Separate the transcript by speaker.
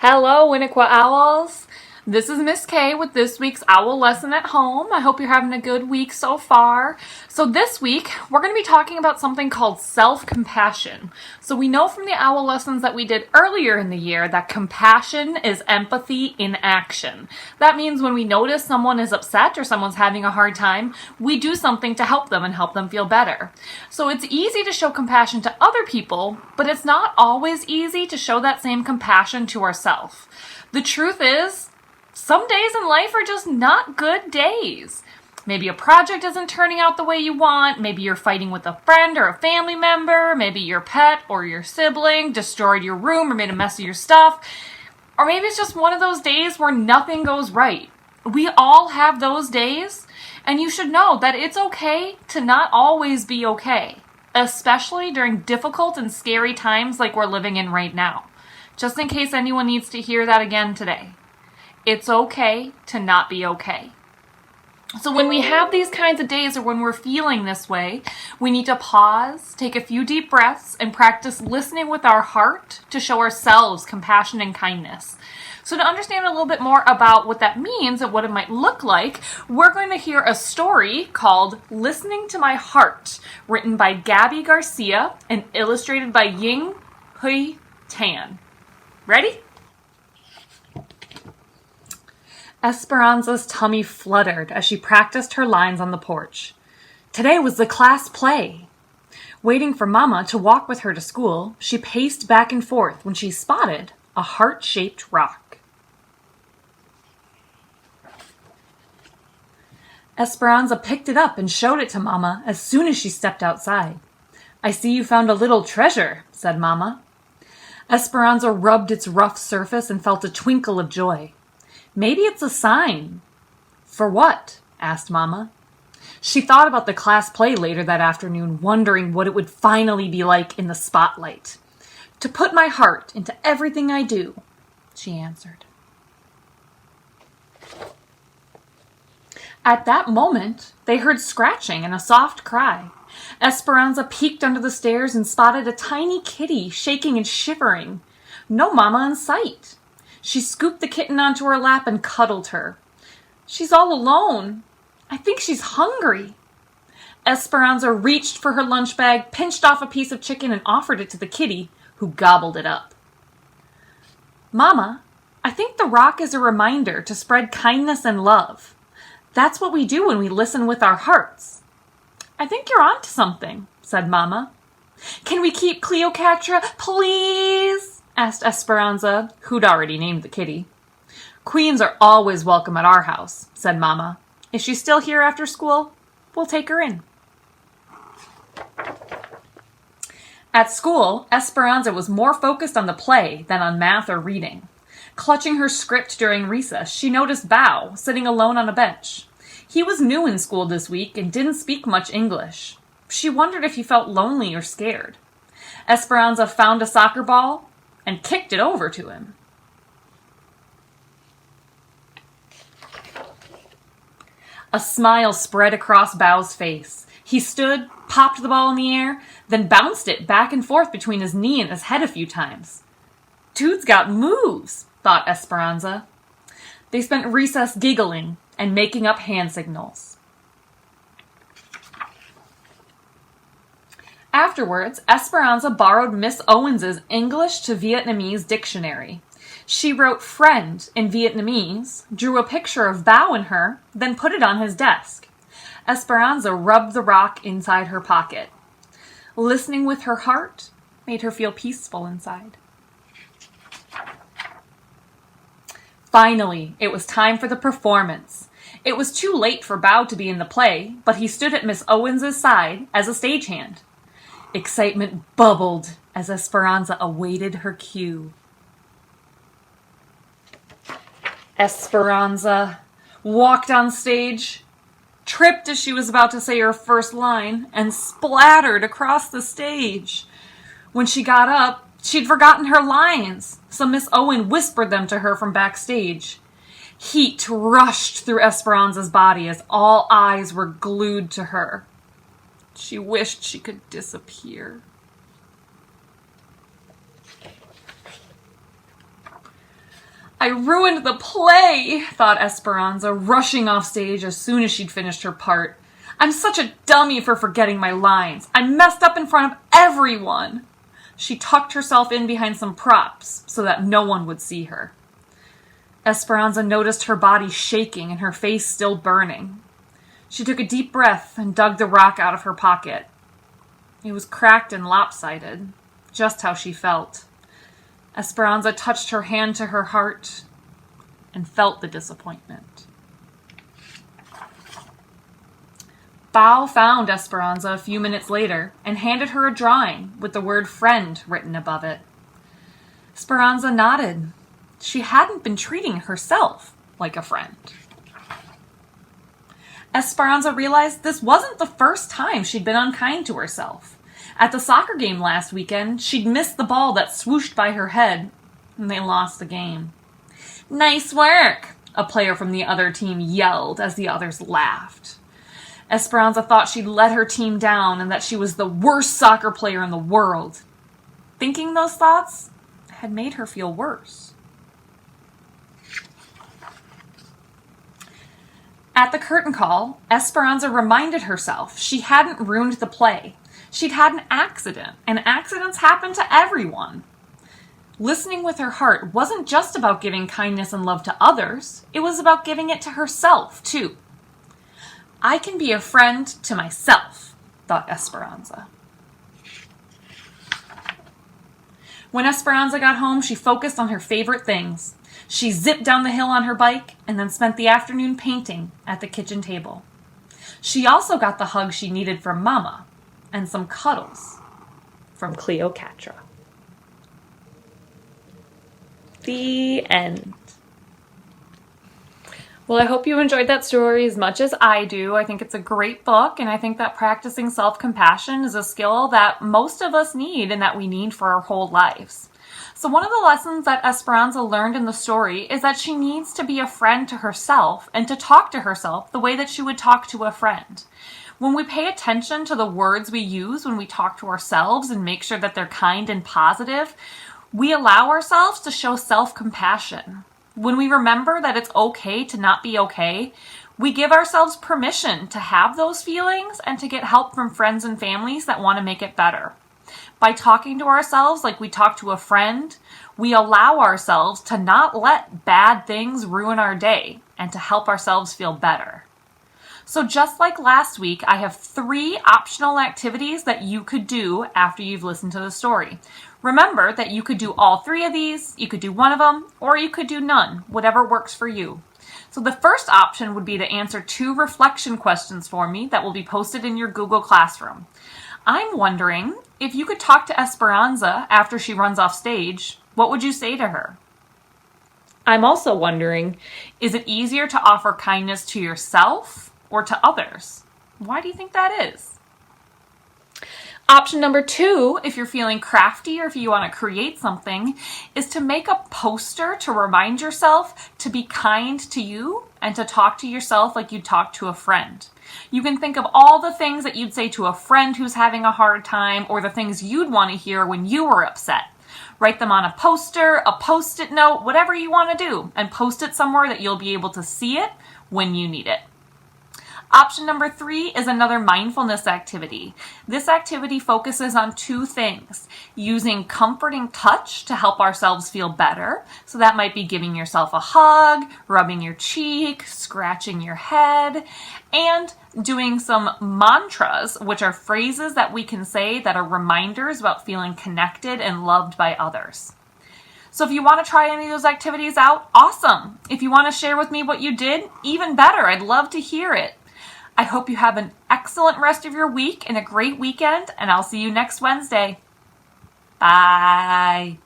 Speaker 1: Hello, Winnequa Owls. This is Miss K with this week's Owl Lesson at Home. I hope you're having a good week so far. So this week, we're going to be talking about something called self-compassion. So we know from the Owl Lessons that we did earlier in the year that compassion is empathy in action. That means when we notice someone is upset or someone's having a hard time, we do something to help them and help them feel better. So it's easy to show compassion to other people, but it's not always easy to show that same compassion to ourselves. The truth is, some days in life are just not good days. Maybe a project isn't turning out the way you want. Maybe you're fighting with a friend or a family member. Maybe your pet or your sibling destroyed your room or made a mess of your stuff. Or maybe it's just one of those days where nothing goes right. We all have those days, and you should know that it's okay to not always be okay, especially during difficult and scary times like we're living in right now. Just in case anyone needs to hear that again today. It's okay to not be okay. So when we have these kinds of days or when we're feeling this way, we need to pause, take a few deep breaths, and practice listening with our heart to show ourselves compassion and kindness. So to understand a little bit more about what that means and what it might look like, we're going to hear a story called Listening to My Heart, written by Gabby Garcia and illustrated by Ying Hui Tan. Ready? Esperanza's tummy fluttered as she practiced her lines on the porch. Today was the class play. Waiting for Mama to walk with her to school, she paced back and forth when she spotted a heart-shaped rock. Esperanza picked it up and showed it to Mama as soon as she stepped outside. "I see you found a little treasure," said Mama. Esperanza rubbed its rough surface and felt a twinkle of joy. "Maybe it's a sign." "For what?" asked Mama. She thought about the class play later that afternoon, wondering what it would finally be like in the spotlight. "To put my heart into everything I do," she answered. At that moment, they heard scratching and a soft cry. Esperanza peeked under the stairs and spotted a tiny kitty shaking and shivering. No Mama in sight. She scooped the kitten onto her lap and cuddled her. "She's all alone. I think she's hungry." Esperanza reached for her lunch bag, pinched off a piece of chicken, and offered it to the kitty, who gobbled it up. "Mama, I think the rock is a reminder to spread kindness and love. That's what we do when we listen with our hearts." "I think you're onto something," said Mama. "Can we keep Cleopatra, please?" asked Esperanza, who'd already named the kitty. "Queens are always welcome at our house," said Mama. "If she's still here after school, we'll take her in." At school, Esperanza was more focused on the play than on math or reading. Clutching her script during recess, she noticed Bao sitting alone on a bench. He was new in school this week and didn't speak much English. She wondered if he felt lonely or scared. Esperanza found a soccer ball and kicked it over to him. A smile spread across Bao's face. He stood, popped the ball in the air, then bounced it back and forth between his knee and his head a few times. "Dude's got moves," thought Esperanza. They spent recess giggling and making up hand signals. Afterwards, Esperanza borrowed Miss Owens's English to Vietnamese dictionary. She wrote friend in Vietnamese, drew a picture of Bao and her, then put it on his desk. Esperanza rubbed the rock inside her pocket. Listening with her heart made her feel peaceful inside. Finally, it was time for the performance. It was too late for Bao to be in the play, but he stood at Miss Owens's side as a stagehand. Excitement bubbled as Esperanza awaited her cue. Esperanza walked on stage, tripped as she was about to say her first line, and splattered across the stage. When she got up, she'd forgotten her lines, so Miss Owen whispered them to her from backstage. Heat rushed through Esperanza's body as all eyes were glued to her. She wished she could disappear. I ruined the play, thought Esperanza, rushing off stage as soon as she'd finished her part. I'm such a dummy for forgetting my lines. I messed up in front of everyone. She tucked herself in behind some props so that no one would see her. Esperanza noticed her body shaking and her face still burning. She took a deep breath and dug the rock out of her pocket. It was cracked and lopsided, just how she felt. Esperanza touched her hand to her heart and felt the disappointment. Bao found Esperanza a few minutes later and handed her a drawing with the word friend written above it. Esperanza nodded. She hadn't been treating herself like a friend. Esperanza realized this wasn't the first time she'd been unkind to herself. At the soccer game last weekend, she'd missed the ball that swooshed by her head, and they lost the game. "Nice work," a player from the other team yelled as the others laughed. Esperanza thought she'd let her team down and that she was the worst soccer player in the world. Thinking those thoughts had made her feel worse. At the curtain call, Esperanza reminded herself she hadn't ruined the play. She'd had an accident, and accidents happen to everyone. Listening with her heart wasn't just about giving kindness and love to others, it was about giving it to herself, too. I can be a friend to myself, thought Esperanza. When Esperanza got home, she focused on her favorite things. She zipped down the hill on her bike and then spent the afternoon painting at the kitchen table. She also got the hug she needed from Mama and some cuddles from Cleocatra. The end. Well, I hope you enjoyed that story as much as I do. I think it's a great book, and I think that practicing self-compassion is a skill that most of us need and that we need for our whole lives. So one of the lessons that Esperanza learned in the story is that she needs to be a friend to herself and to talk to herself the way that she would talk to a friend. When we pay attention to the words we use when we talk to ourselves and make sure that they're kind and positive, we allow ourselves to show self-compassion. When we remember that it's okay to not be okay, we give ourselves permission to have those feelings and to get help from friends and families that want to make it better. By talking to ourselves like we talk to a friend, we allow ourselves to not let bad things ruin our day and to help ourselves feel better. So just like last week, I have 3 optional activities that you could do after you've listened to the story. Remember that you could do all 3 of these, you could do one of them, or you could do none, whatever works for you. So the first option would be to answer 2 reflection questions for me that will be posted in your Google Classroom. I'm wondering, if you could talk to Esperanza after she runs off stage, what would you say to her? I'm also wondering, is it easier to offer kindness to yourself or to others? Why do you think that is? Option number 2, if you're feeling crafty or if you want to create something, is to make a poster to remind yourself to be kind to you and to talk to yourself like you'd talk to a friend. You can think of all the things that you'd say to a friend who's having a hard time or the things you'd want to hear when you were upset. Write them on a poster, a Post-it note, whatever you want to do, and post it somewhere that you'll be able to see it when you need it. Option number 3 is another mindfulness activity. This activity focuses on 2 things: using comforting touch to help ourselves feel better. So that might be giving yourself a hug, rubbing your cheek, scratching your head, and doing some mantras, which are phrases that we can say that are reminders about feeling connected and loved by others. So if you want to try any of those activities out, awesome. If you want to share with me what you did, even better. I'd love to hear it. I hope you have an excellent rest of your week and a great weekend, and I'll see you next Wednesday. Bye.